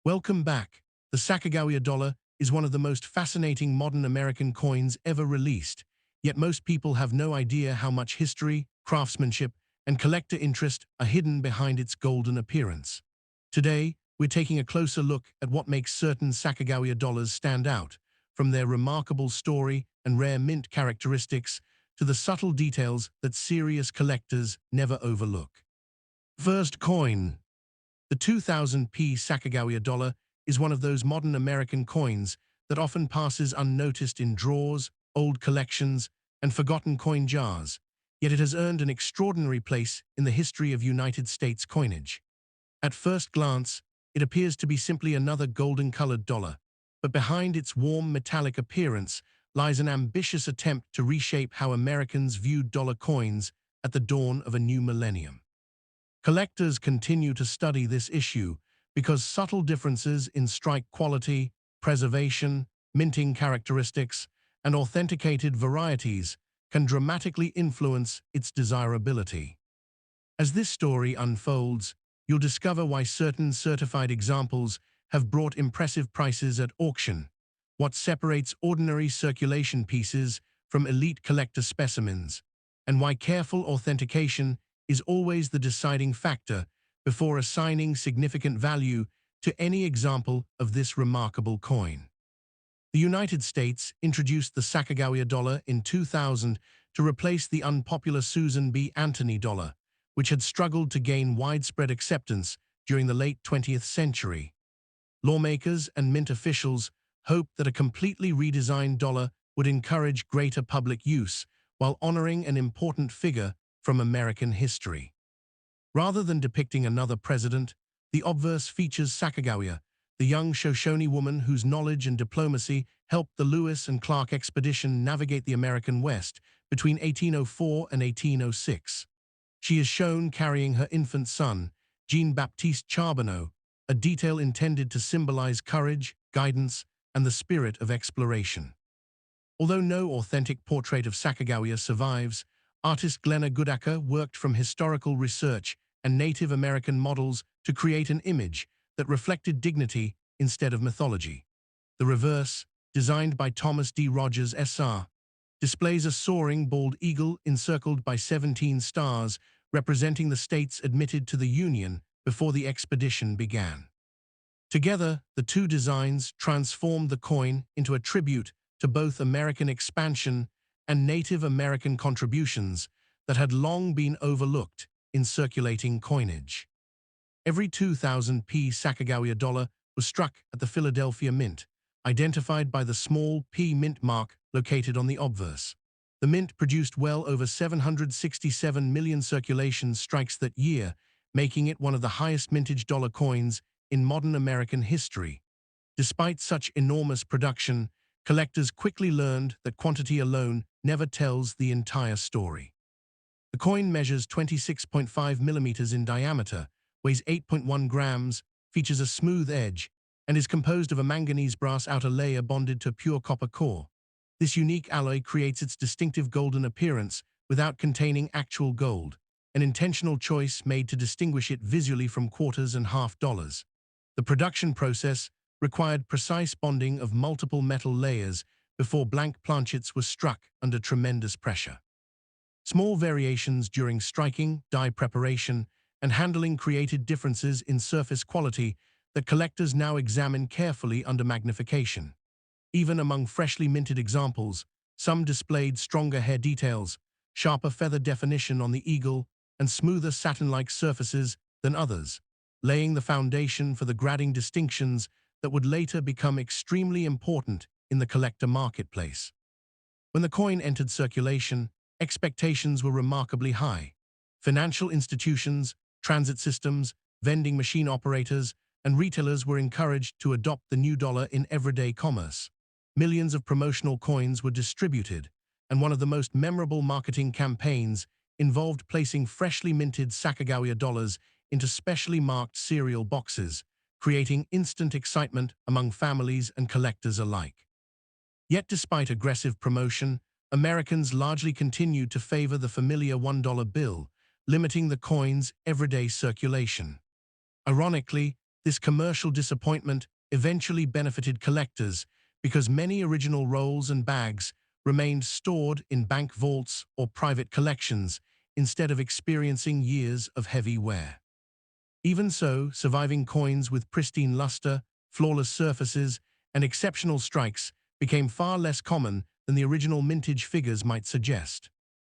Welcome back. The Sacagawea dollar is one of the most fascinating modern American coins ever released, yet most people have no idea how much history, craftsmanship, and collector interest are hidden behind its golden appearance. Today, we're taking a closer look at what makes certain Sacagawea dollars stand out, from their remarkable story and rare mint characteristics to the subtle details that serious collectors never overlook. First coin. The 2000 P Sacagawea dollar is one of those modern American coins that often passes unnoticed in drawers, old collections, and forgotten coin jars, yet it has earned an extraordinary place in the history of United States coinage. At first glance, it appears to be simply another golden-colored dollar, but behind its warm metallic appearance lies an ambitious attempt to reshape how Americans viewed dollar coins at the dawn of a new millennium. Collectors continue to study this issue because subtle differences in strike quality, preservation, minting characteristics, and authenticated varieties can dramatically influence its desirability. As this story unfolds, you'll discover why certain certified examples have brought impressive prices at auction, what separates ordinary circulation pieces from elite collector specimens, and why careful authentication is always the deciding factor before assigning significant value to any example of this remarkable coin. The United States introduced the Sacagawea dollar in 2000 to replace the unpopular Susan B. Anthony dollar, which had struggled to gain widespread acceptance during the late 20th century. Lawmakers and mint officials hoped that a completely redesigned dollar would encourage greater public use while honoring an important figure from American history. Rather than depicting another president, the obverse features Sacagawea, the young Shoshone woman whose knowledge and diplomacy helped the Lewis and Clark expedition navigate the American West between 1804 and 1806. She is shown carrying her infant son, Jean-Baptiste Charbonneau, a detail intended to symbolize courage, guidance, and the spirit of exploration. Although no authentic portrait of Sacagawea survives, artist Glenna Goodacker worked from historical research and Native American models to create an image that reflected dignity instead of mythology. The reverse, designed by Thomas D. Rogers SR, displays a soaring bald eagle encircled by 17 stars representing the states admitted to the Union before the expedition began. Together, the two designs transformed the coin into a tribute to both American expansion and Native American contributions that had long been overlooked in circulating coinage. Every 2000 P Sacagawea dollar was struck at the Philadelphia Mint, identified by the small P mint mark located on the obverse. The mint produced well over 767 million circulation strikes that year, making it one of the highest mintage dollar coins in modern American history. Despite such enormous production, collectors quickly learned that quantity alone never tells the entire story. The coin measures 26.5 millimeters in diameter, weighs 8.1 grams, features a smooth edge, and is composed of a manganese-brass outer layer bonded to a pure copper core. This unique alloy creates its distinctive golden appearance without containing actual gold, an intentional choice made to distinguish it visually from quarters and half dollars. The production process required precise bonding of multiple metal layers before blank planchets were struck under tremendous pressure. Small variations during striking, die preparation, and handling created differences in surface quality that collectors now examine carefully under magnification. Even among freshly minted examples, some displayed stronger hair details, sharper feather definition on the eagle, and smoother satin-like surfaces than others, laying the foundation for the grading distinctions that would later become extremely important in the collector marketplace. When the coin entered circulation, expectations were remarkably high. Financial institutions, transit systems, vending machine operators, and retailers were encouraged to adopt the new dollar in everyday commerce. Millions of promotional coins were distributed, and one of the most memorable marketing campaigns involved placing freshly minted Sacagawea dollars into specially marked cereal boxes, creating instant excitement among families and collectors alike. Yet despite aggressive promotion, Americans largely continued to favor the familiar $1 bill, limiting the coin's everyday circulation. Ironically, This commercial disappointment eventually benefited collectors because many original rolls and bags remained stored in bank vaults or private collections instead of experiencing years of heavy wear. Even so, surviving coins with pristine luster, flawless surfaces, and exceptional strikes became far less common than the original mintage figures might suggest.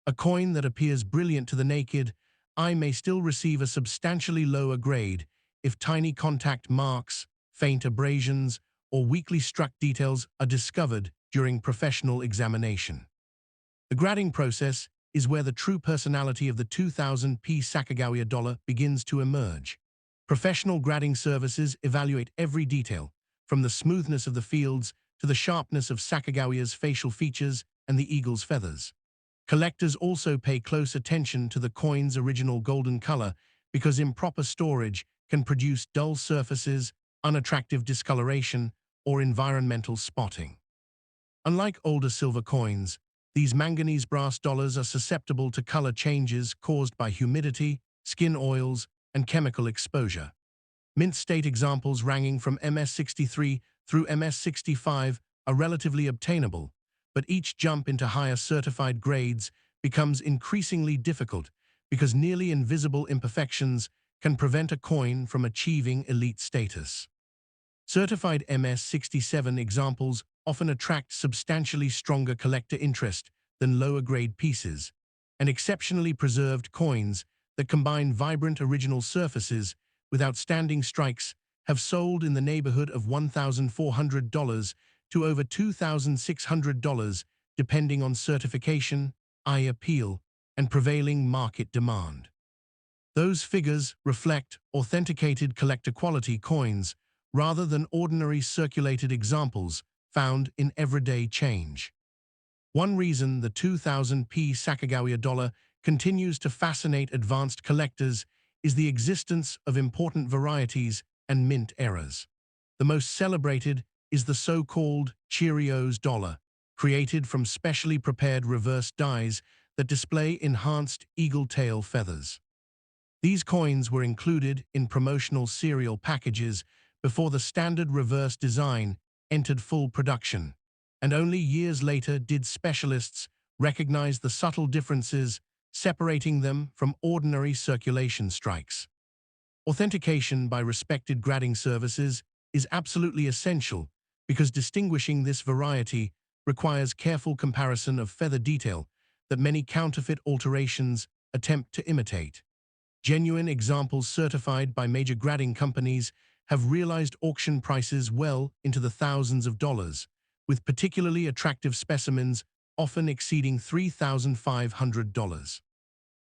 A coin that appears brilliant to the naked eye may still receive a substantially lower grade if tiny contact marks, faint abrasions, or weakly struck details are discovered during professional examination. The grading process is where the true personality of the 2000 P Sacagawea dollar begins to emerge. Professional grading services evaluate every detail, from the smoothness of the fields to the sharpness of Sacagawea's facial features and the eagle's feathers. Collectors also pay close attention to the coin's original golden color because improper storage can produce dull surfaces, unattractive discoloration, or environmental spotting. Unlike older silver coins, these manganese brass dollars are susceptible to color changes caused by humidity, skin oils, and chemical exposure. Mint state examples ranging from MS63 through MS65 are relatively obtainable, but each jump into higher certified grades becomes increasingly difficult because nearly invisible imperfections can prevent a coin from achieving elite status. Certified MS67 examples often attract substantially stronger collector interest than lower-grade pieces, and exceptionally preserved coins that combine vibrant original surfaces with outstanding strikes have sold in the neighborhood of $1,400 to over $2,600 depending on certification, eye appeal, and prevailing market demand. Those figures reflect authenticated collector-quality coins rather than ordinary circulated examples found in everyday change. One reason the 2000 P Sacagawea dollar continues to fascinate advanced collectors is the existence of important varieties and mint eras. The most celebrated is the so-called Cheerios dollar, created from specially prepared reverse dies that display enhanced eagle tail feathers. These coins were included in promotional cereal packages before the standard reverse design entered full production, and only years later did specialists recognize the subtle differences separating them from ordinary circulation strikes. Authentication by respected grading services is absolutely essential because distinguishing this variety requires careful comparison of feather detail that many counterfeit alterations attempt to imitate. Genuine examples certified by major grading companies have realized auction prices well into the thousands of dollars, with particularly attractive specimens often exceeding $3,500.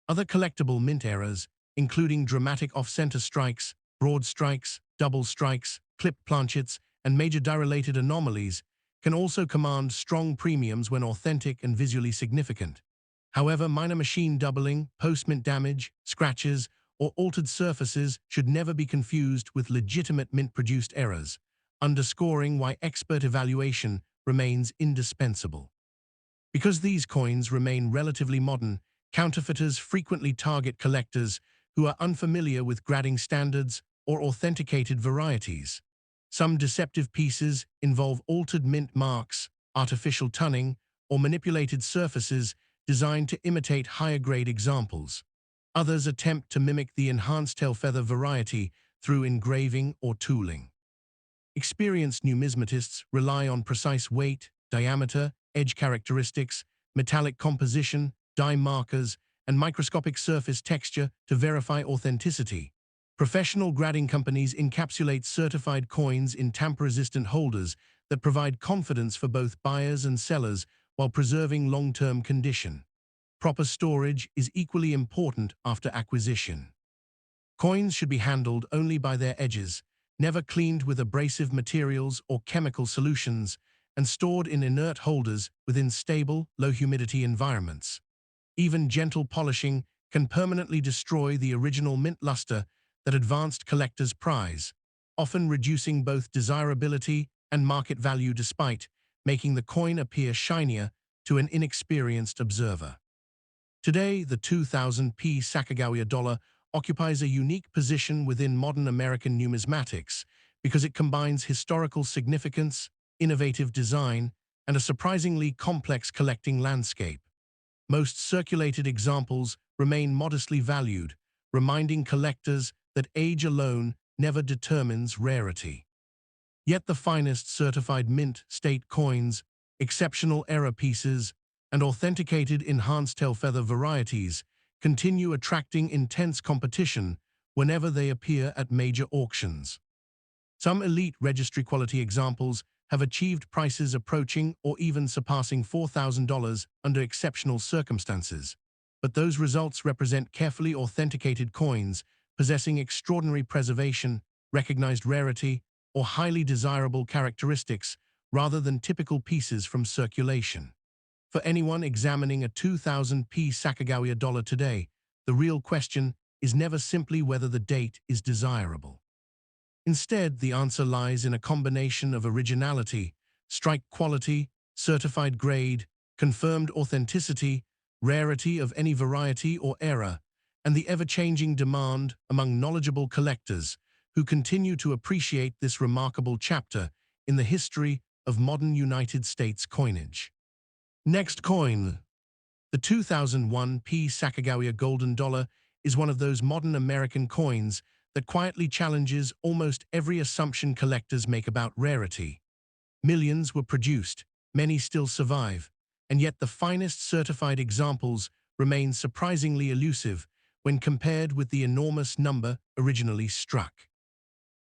Other collectible mint eras, including dramatic off-center strikes, broad strikes, double strikes, clipped planchets, and major die-related anomalies, can also command strong premiums when authentic and visually significant. However, minor machine doubling, post-mint damage, scratches, or altered surfaces should never be confused with legitimate mint-produced errors, underscoring why expert evaluation remains indispensable. Because these coins remain relatively modern, counterfeiters frequently target collectors who are unfamiliar with grading standards or authenticated varieties. Some deceptive pieces involve altered mint marks, artificial tunning, or manipulated surfaces designed to imitate higher-grade examples. Others attempt to mimic the enhanced tail feather variety through engraving or tooling. Experienced numismatists rely on precise weight, diameter, edge characteristics, metallic composition, die markers, and microscopic surface texture to verify authenticity. Professional grading companies encapsulate certified coins in tamper-resistant holders that provide confidence for both buyers and sellers while preserving long-term condition. Proper storage is equally important after acquisition. Coins should be handled only by their edges, never cleaned with abrasive materials or chemical solutions, and stored in inert holders within stable, low-humidity environments. Even gentle polishing can permanently destroy the original mint luster that advanced collectors prize, often reducing both desirability and market value despite making the coin appear shinier to an inexperienced observer. Today, the 2000 P Sacagawea dollar occupies a unique position within modern American numismatics because it combines historical significance, innovative design, and a surprisingly complex collecting landscape. Most circulated examples remain modestly valued, reminding collectors that age alone never determines rarity. Yet the finest certified mint state coins, exceptional error pieces, and authenticated enhanced tail-feather varieties continue attracting intense competition whenever they appear at major auctions. Some elite registry-quality examples have achieved prices approaching or even surpassing $4,000 under exceptional circumstances, but those results represent carefully authenticated coins possessing extraordinary preservation, recognized rarity, or highly desirable characteristics rather than typical pieces from circulation. For anyone examining a 2000 P Sacagawea dollar today, the real question is never simply whether the date is desirable. Instead, the answer lies in a combination of originality, strike quality, certified grade, confirmed authenticity, rarity of any variety or era, and the ever-changing demand among knowledgeable collectors who continue to appreciate this remarkable chapter in the history of modern United States coinage. Next coin. The 2001 P Sacagawea golden dollar is one of those modern American coins that quietly challenges almost every assumption collectors make about rarity. Millions were produced, many still survive, and yet the finest certified examples remain surprisingly elusive when compared with the enormous number originally struck.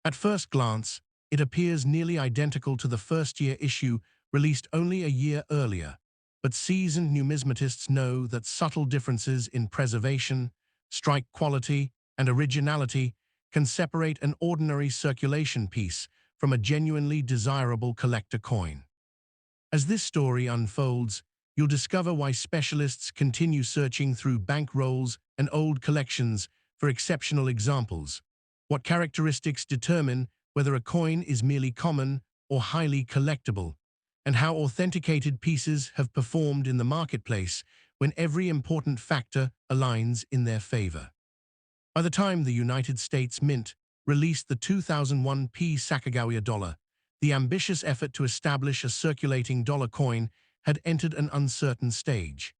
At first glance, it appears nearly identical to the first-year issue released only a year earlier, but seasoned numismatists know that subtle differences in preservation, strike quality, and originality can separate an ordinary circulation piece from a genuinely desirable collector coin. As this story unfolds, you'll discover why specialists continue searching through bank rolls and old collections for exceptional examples, what characteristics determine whether a coin is merely common or highly collectible, and how authenticated pieces have performed in the marketplace when every important factor aligns in their favor. By the time the United States Mint released the 2001 P Sacagawea dollar, the ambitious effort to establish a circulating dollar coin had entered an uncertain stage.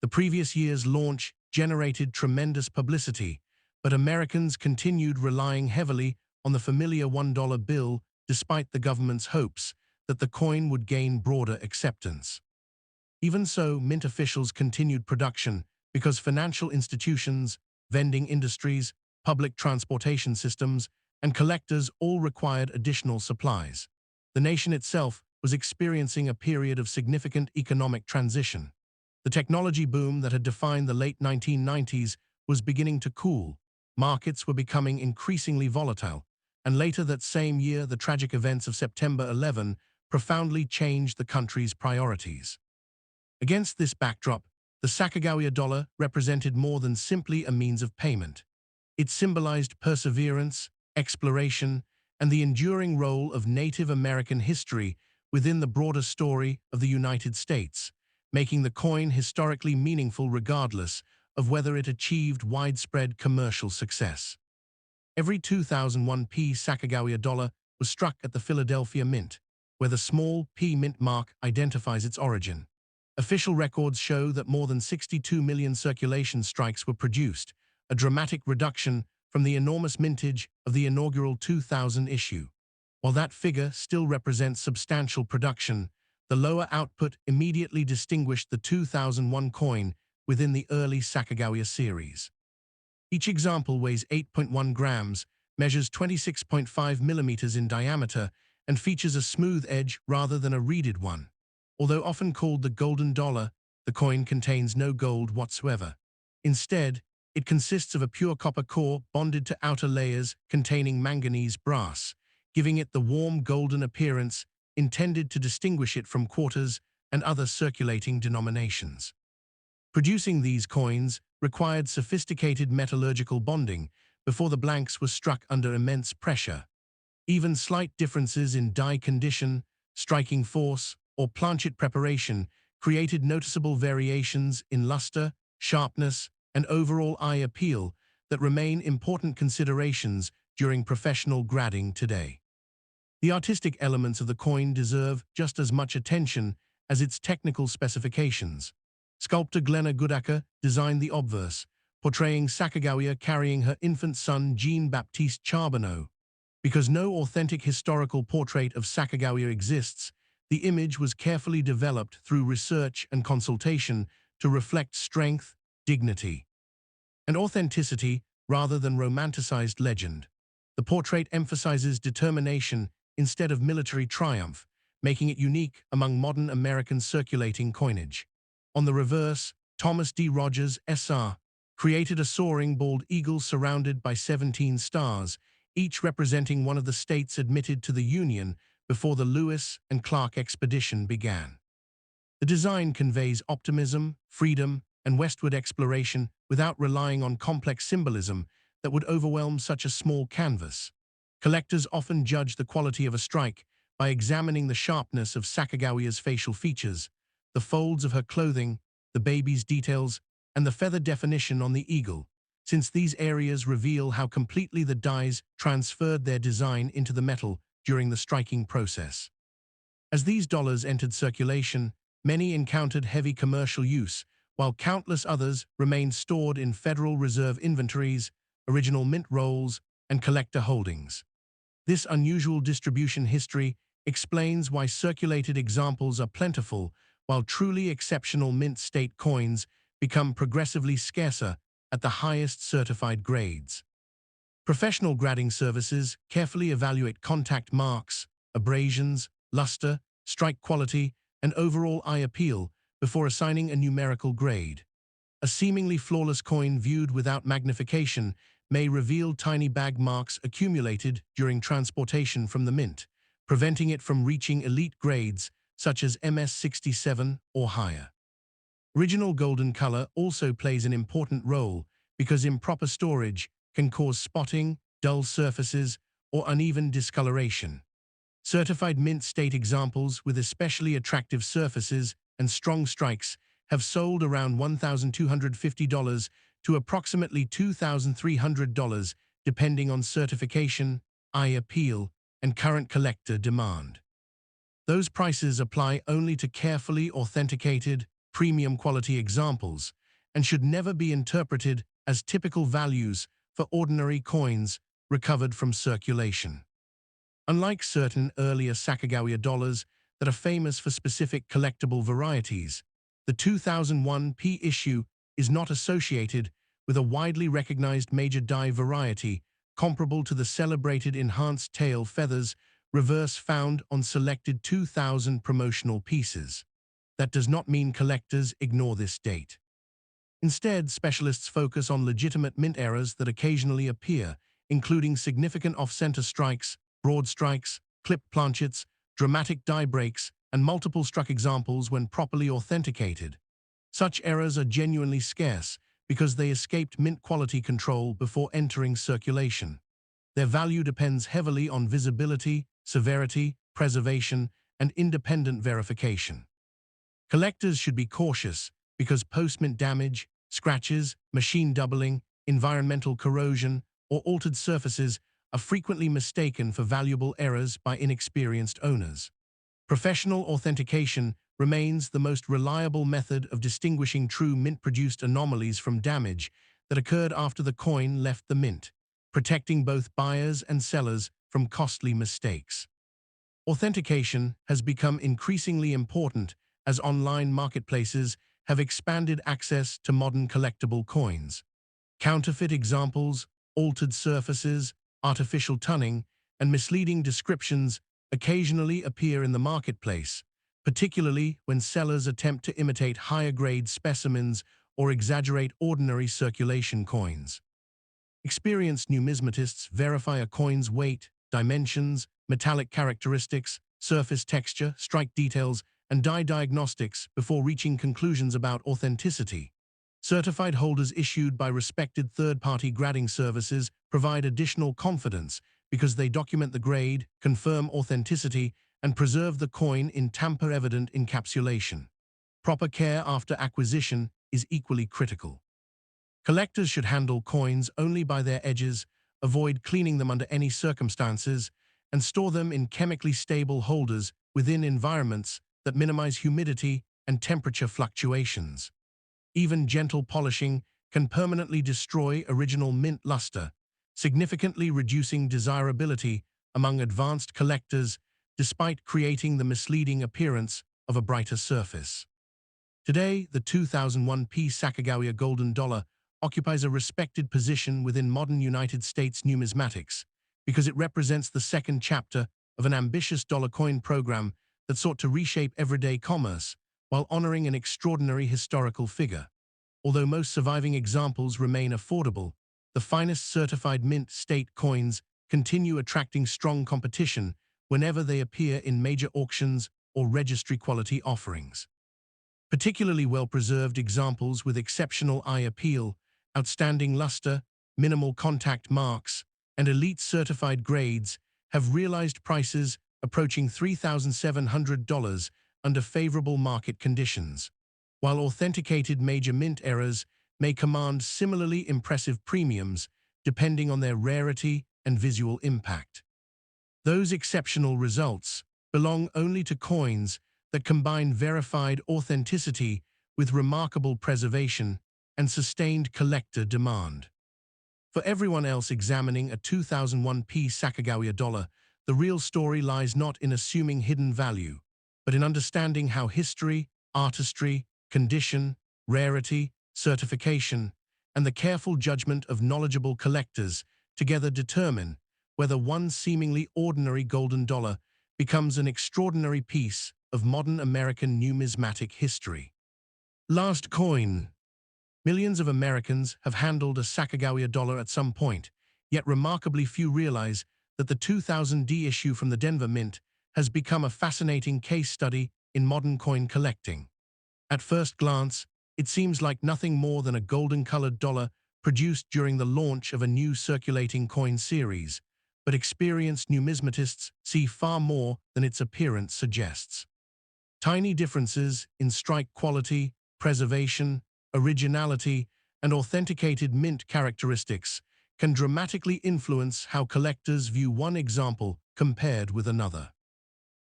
The previous year's launch generated tremendous publicity, but Americans continued relying heavily on the familiar $1 bill despite the government's hopes that the coin would gain broader acceptance. Even so, mint officials continued production because financial institutions, vending industries, public transportation systems, and collectors all required additional supplies. The nation itself was experiencing a period of significant economic transition. The technology boom that had defined the late 1990s was beginning to cool. Markets were becoming increasingly volatile, and later that same year, the tragic events of September 11 profoundly changed the country's priorities. Against this backdrop, the Sacagawea dollar represented more than simply a means of payment. It symbolized perseverance, exploration, and the enduring role of Native American history within the broader story of the United States, making the coin historically meaningful regardless of whether it achieved widespread commercial success. Every 2001 P Sacagawea dollar was struck at the Philadelphia Mint, where the small P mint mark identifies its origin. Official records show that more than 62 million circulation strikes were produced, a dramatic reduction from the enormous mintage of the inaugural 2000 issue. While that figure still represents substantial production, the lower output immediately distinguished the 2001 coin within the early Sacagawea series. Each example weighs 8.1 grams, measures 26.5 millimeters in diameter, and features a smooth edge rather than a reeded one. Although often called the golden dollar, the coin contains no gold whatsoever. Instead, it consists of a pure copper core bonded to outer layers containing manganese brass, giving it the warm golden appearance intended to distinguish it from quarters and other circulating denominations. Producing these coins required sophisticated metallurgical bonding before the blanks were struck under immense pressure. Even slight differences in die condition, striking force, or planchet preparation created noticeable variations in luster, sharpness, and overall eye appeal that remain important considerations during professional grading today. The artistic elements of the coin deserve just as much attention as its technical specifications. Sculptor Glenna Goodacre designed the obverse, portraying Sacagawea carrying her infant son Jean-Baptiste Charbonneau. Because no authentic historical portrait of Sacagawea exists, the image was carefully developed through research and consultation to reflect strength, dignity, and authenticity rather than romanticized legend. The portrait emphasizes determination instead of military triumph, making it unique among modern American circulating coinage. On the reverse, Thomas D. Rogers, SR, created a soaring bald eagle surrounded by 17 stars, each representing one of the states admitted to the Union before the Lewis and Clark expedition began. The design conveys optimism, freedom, and westward exploration without relying on complex symbolism that would overwhelm such a small canvas. Collectors often judge the quality of a strike by examining the sharpness of Sacagawea's facial features, the folds of her clothing, the baby's details, and the feather definition on the eagle, since these areas reveal how completely the dies transferred their design into the metal during the striking process. As these dollars entered circulation, many encountered heavy commercial use, while countless others remained stored in Federal Reserve inventories, original mint rolls, and collector holdings. This unusual distribution history explains why circulated examples are plentiful, while truly exceptional mint state coins become progressively scarcer at the highest certified grades. Professional grading services carefully evaluate contact marks, abrasions, luster, strike quality, and overall eye appeal before assigning a numerical grade. A seemingly flawless coin viewed without magnification may reveal tiny bag marks accumulated during transportation from the mint, preventing it from reaching elite grades such as MS-67 or higher. Original golden color also plays an important role because improper storage can cause spotting, dull surfaces, or uneven discoloration. Certified mint state examples with especially attractive surfaces and strong strikes have sold around $1,250 to approximately $2,300 depending on certification, eye appeal, and current collector demand. Those prices apply only to carefully authenticated, premium quality examples and should never be interpreted as typical values for ordinary coins recovered from circulation. Unlike certain earlier Sacagawea dollars that are famous for specific collectible varieties, the 2001 P issue is not associated with a widely recognized major die variety comparable to the celebrated enhanced tail feathers reverse found on selected 2000 promotional pieces. That does not mean collectors ignore this date. Instead, specialists focus on legitimate mint errors that occasionally appear, including significant off-center strikes, broad strikes, clipped planchets, dramatic die breaks, and multiple struck examples when properly authenticated. Such errors are genuinely scarce because they escaped mint quality control before entering circulation. Their value depends heavily on visibility, severity, preservation, and independent verification. Collectors should be cautious because post-mint damage, scratches, machine doubling, environmental corrosion, or altered surfaces are frequently mistaken for valuable errors by inexperienced owners. Professional authentication remains the most reliable method of distinguishing true mint-produced anomalies from damage that occurred after the coin left the mint, protecting both buyers and sellers from costly mistakes. Authentication has become increasingly important as online marketplaces have expanded access to modern collectible coins. Counterfeit examples, altered surfaces, artificial tunning, and misleading descriptions occasionally appear in the marketplace, particularly when sellers attempt to imitate higher-grade specimens or exaggerate ordinary circulation coins. Experienced numismatists verify a coin's weight, dimensions, metallic characteristics, surface texture, strike details, and die diagnostics before reaching conclusions about authenticity. Certified holders issued by respected third-party grading services provide additional confidence because they document the grade, confirm authenticity, and preserve the coin in tamper-evident encapsulation. Proper care after acquisition is equally critical. Collectors should handle coins only by their edges, avoid cleaning them under any circumstances, and store them in chemically stable holders within environments that minimize humidity and temperature fluctuations. Even gentle polishing can permanently destroy original mint luster, significantly reducing desirability among advanced collectors despite creating the misleading appearance of a brighter surface. Today, the 2001 P Sacagawea golden dollar occupies a respected position within modern United States numismatics because it represents the second chapter of an ambitious dollar coin program that sought to reshape everyday commerce while honoring an extraordinary historical figure. Although most surviving examples remain affordable, the finest certified mint state coins continue attracting strong competition whenever they appear in major auctions or registry-quality offerings. Particularly well-preserved examples with exceptional eye appeal, outstanding luster, minimal contact marks, and elite certified grades have realized prices approaching $3,700 under favorable market conditions, while authenticated major mint errors may command similarly impressive premiums depending on their rarity and visual impact. Those exceptional results belong only to coins that combine verified authenticity with remarkable preservation and sustained collector demand. For everyone else examining a 2001 P Sacagawea dollar, the real story lies not in assuming hidden value, but in understanding how history, artistry, condition, rarity, certification, and the careful judgment of knowledgeable collectors together determine whether one seemingly ordinary golden dollar becomes an extraordinary piece of modern American numismatic history. Last coin. Millions of Americans have handled a Sacagawea dollar at some point, yet remarkably few realize that the 2000 issue from the Denver Mint has become a fascinating case study in modern coin collecting. At first glance, it seems like nothing more than a golden-colored dollar produced during the launch of a new circulating coin series, but experienced numismatists see far more than its appearance suggests. Tiny differences in strike quality, preservation, originality, and authenticated mint characteristics can dramatically influence how collectors view one example compared with another.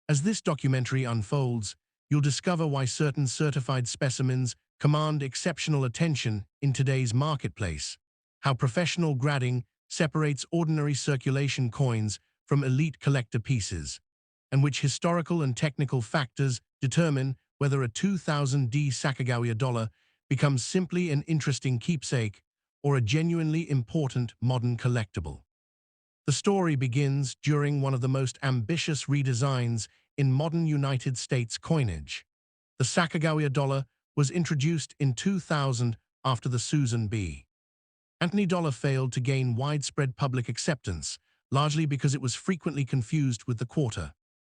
As this documentary unfolds, you'll discover why certain certified specimens command exceptional attention in today's marketplace, how professional grading separates ordinary circulation coins from elite collector pieces, and which historical and technical factors determine whether a 2000 D Sacagawea dollar becomes simply an interesting keepsake or a genuinely important modern collectible. The story begins during one of the most ambitious redesigns in modern United States coinage. The Sacagawea dollar was introduced in 2000 after the Susan B. Anthony dollar failed to gain widespread public acceptance, largely because it was frequently confused with the quarter.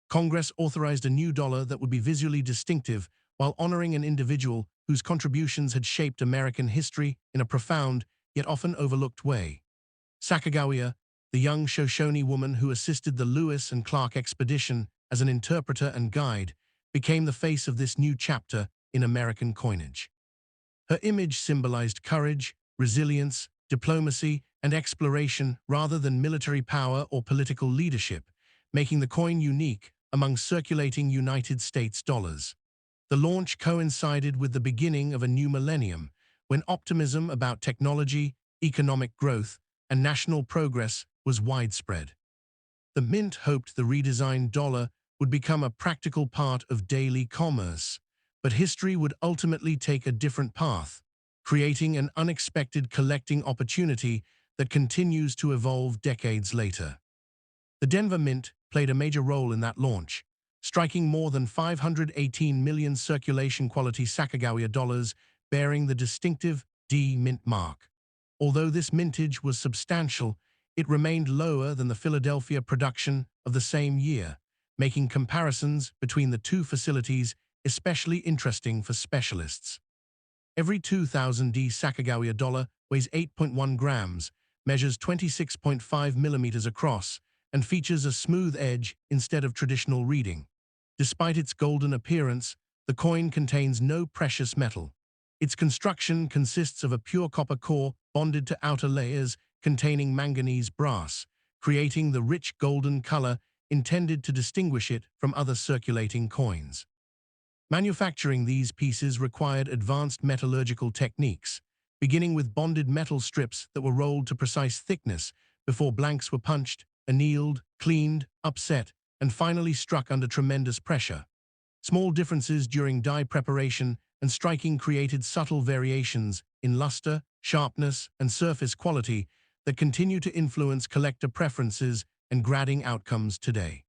Congress authorized a new dollar that would be visually distinctive while honoring an individual whose contributions had shaped American history in a profound, yet often overlooked way. Sacagawea, the young Shoshone woman who assisted the Lewis and Clark expedition as an interpreter and guide, became the face of this new chapter in American coinage. Her image symbolized courage, resilience, diplomacy, and exploration rather than military power or political leadership, making the coin unique among circulating United States dollars. The launch coincided with the beginning of a new millennium, when optimism about technology, economic growth, and national progress was widespread. The Mint hoped the redesigned dollar would become a practical part of daily commerce, but history would ultimately take a different path, creating an unexpected collecting opportunity that continues to evolve decades later. The Denver Mint played a major role in that launch, striking more than 518 million circulation-quality Sacagawea dollars bearing the distinctive D Mint mark. Although this mintage was substantial, it remained lower than the Philadelphia production of the same year, making comparisons between the two facilities especially interesting for specialists. Every 2000 D Sacagawea dollar weighs 8.1 grams, measures 26.5 millimeters across, and features a smooth edge instead of traditional reading. Despite its golden appearance, the coin contains no precious metal. Its construction consists of a pure copper core bonded to outer layers containing manganese brass, creating the rich golden color intended to distinguish it from other circulating coins. Manufacturing these pieces required advanced metallurgical techniques, beginning with bonded metal strips that were rolled to precise thickness before blanks were punched, annealed, cleaned, upset, and finally struck under tremendous pressure. Small differences during die preparation and striking created subtle variations in luster, sharpness, and surface quality that continue to influence collector preferences and grading outcomes today.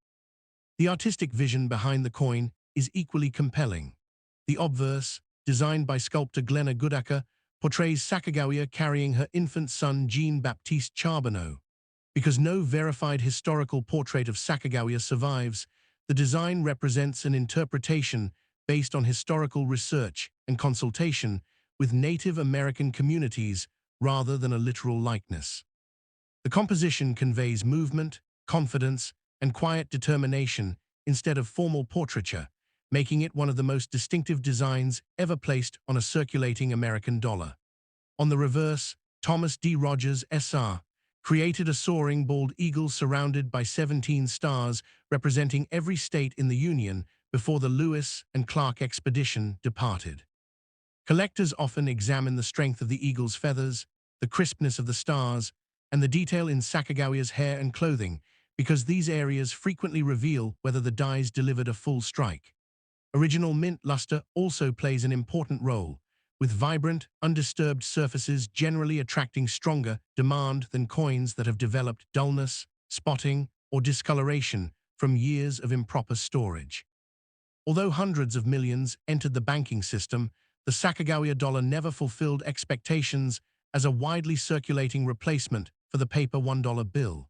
The artistic vision behind the coin is equally compelling. The obverse, designed by sculptor Glenna Goodacre, portrays Sacagawea carrying her infant son Jean-Baptiste Charbonneau. Because no verified historical portrait of Sacagawea survives, the design represents an interpretation based on historical research and consultation with Native American communities rather than a literal likeness. The composition conveys movement, confidence, and quiet determination instead of formal portraiture, making it one of the most distinctive designs ever placed on a circulating American dollar. On the reverse, Thomas D. Rogers, S.R., created a soaring bald eagle surrounded by 17 stars representing every state in the Union before the Lewis and Clark expedition departed. Collectors often examine the strength of the eagle's feathers, the crispness of the stars, and the detail in Sacagawea's hair and clothing, because these areas frequently reveal whether the dies delivered a full strike. Original mint luster also plays an important role, with vibrant, undisturbed surfaces generally attracting stronger demand than coins that have developed dullness, spotting, or discoloration from years of improper storage. Although hundreds of millions entered the banking system, the Sacagawea dollar never fulfilled expectations as a widely circulating replacement for the paper $1 bill.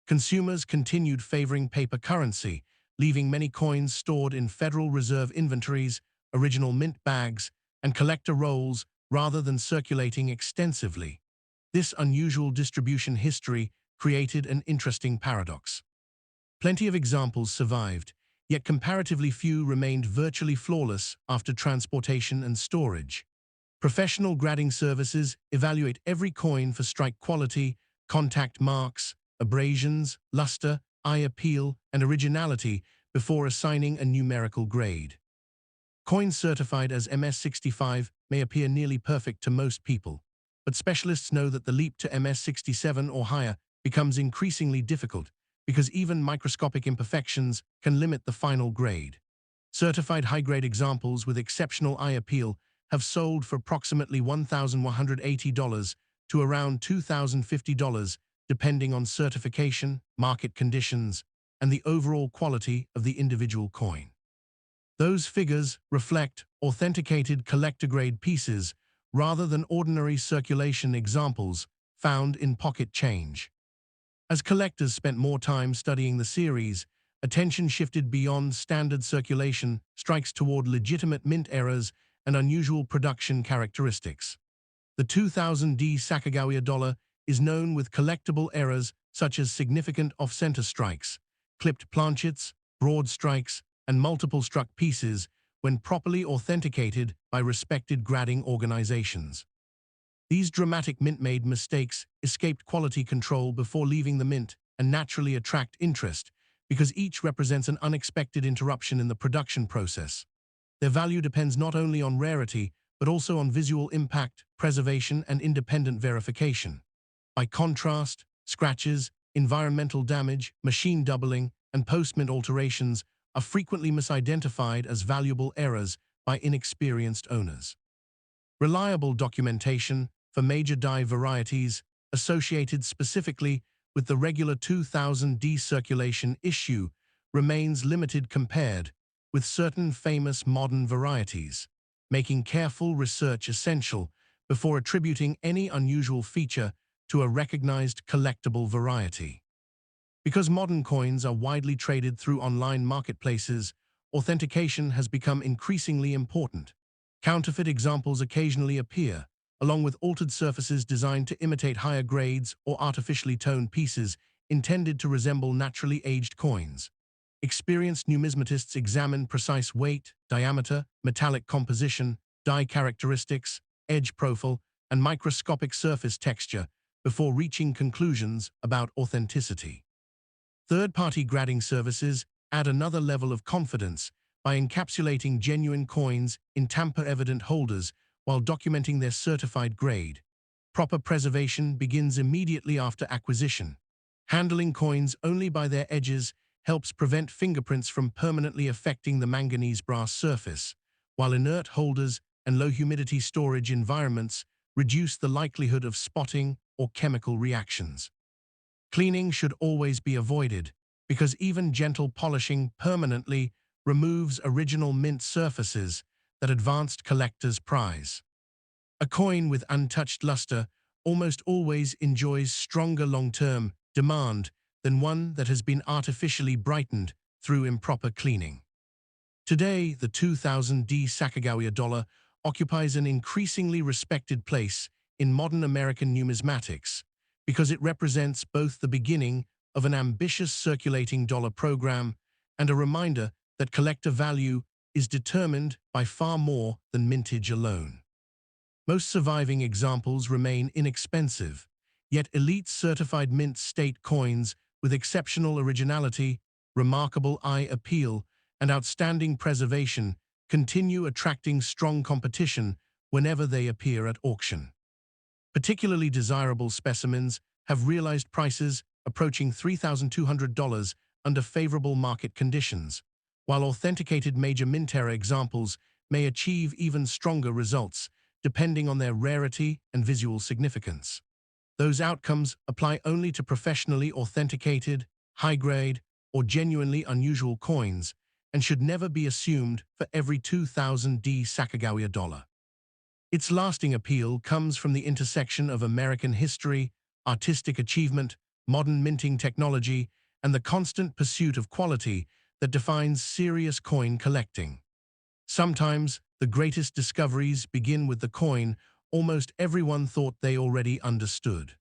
Consumers continued favoring paper currency, leaving many coins stored in Federal Reserve inventories, original mint bags, and collector rolls rather than circulating extensively. This unusual distribution history created an interesting paradox. Plenty of examples survived, yet comparatively few remained virtually flawless after transportation and storage. Professional grading services evaluate every coin for strike quality, contact marks, abrasions, luster, eye appeal, and originality before assigning a numerical grade. Coins certified as MS65 may appear nearly perfect to most people, but specialists know that the leap to MS67 or higher becomes increasingly difficult because even microscopic imperfections can limit the final grade. Certified high-grade examples with exceptional eye appeal have sold for approximately $1,180 to around $2,050, depending on certification, market conditions, and the overall quality of the individual coin. Those figures reflect authenticated collector-grade pieces rather than ordinary circulation examples found in pocket change. As collectors spent more time studying the series, attention shifted beyond standard circulation strikes toward legitimate mint errors and unusual production characteristics. The 2000 D Sacagawea dollar is known with collectible errors such as significant off-center strikes, clipped planchets, broad strikes, and multiple struck pieces when properly authenticated by respected grading organizations. These dramatic mint-made mistakes escaped quality control before leaving the mint and naturally attract interest because each represents an unexpected interruption in the production process. Their value depends not only on rarity, but also on visual impact, preservation, and independent verification. By contrast, scratches, environmental damage, machine doubling, and post-mint alterations are frequently misidentified as valuable errors by inexperienced owners. Reliable documentation for major die varieties associated specifically with the regular 2000 D circulation issue remains limited compared with certain famous modern varieties, making careful research essential before attributing any unusual feature to a recognized collectible variety. Because modern coins are widely traded through online marketplaces, authentication has become increasingly important. Counterfeit examples occasionally appear, along with altered surfaces designed to imitate higher grades or artificially toned pieces intended to resemble naturally aged coins. Experienced numismatists examine precise weight, diameter, metallic composition, die characteristics, edge profile, and microscopic surface texture before reaching conclusions about authenticity. Third-party grading services add another level of confidence by encapsulating genuine coins in tamper-evident holders while documenting their certified grade. Proper preservation begins immediately after acquisition. Handling coins only by their edges helps prevent fingerprints from permanently affecting the manganese brass surface, while inert holders and low-humidity storage environments reduce the likelihood of spotting or chemical reactions. Cleaning should always be avoided, because even gentle polishing permanently removes original mint surfaces that advanced collectors prize. A coin with untouched luster almost always enjoys stronger long-term demand than one that has been artificially brightened through improper cleaning. Today, the 2000 D Sacagawea dollar occupies an increasingly respected place in modern American numismatics because it represents both the beginning of an ambitious circulating dollar program and a reminder that collector value is determined by far more than mintage alone. Most surviving examples remain inexpensive, yet elite certified mint state coins with exceptional originality, remarkable eye appeal, and outstanding preservation continue attracting strong competition whenever they appear at auction. Particularly desirable specimens have realized prices approaching $3,200 under favorable market conditions, while authenticated major mint-era examples may achieve even stronger results, depending on their rarity and visual significance. Those outcomes apply only to professionally authenticated, high-grade, or genuinely unusual coins, and should never be assumed for every 2000 D Sacagawea dollar. Its lasting appeal comes from the intersection of American history, artistic achievement, modern minting technology, and the constant pursuit of quality that defines serious coin collecting. Sometimes, the greatest discoveries begin with the coin almost everyone thought they already understood.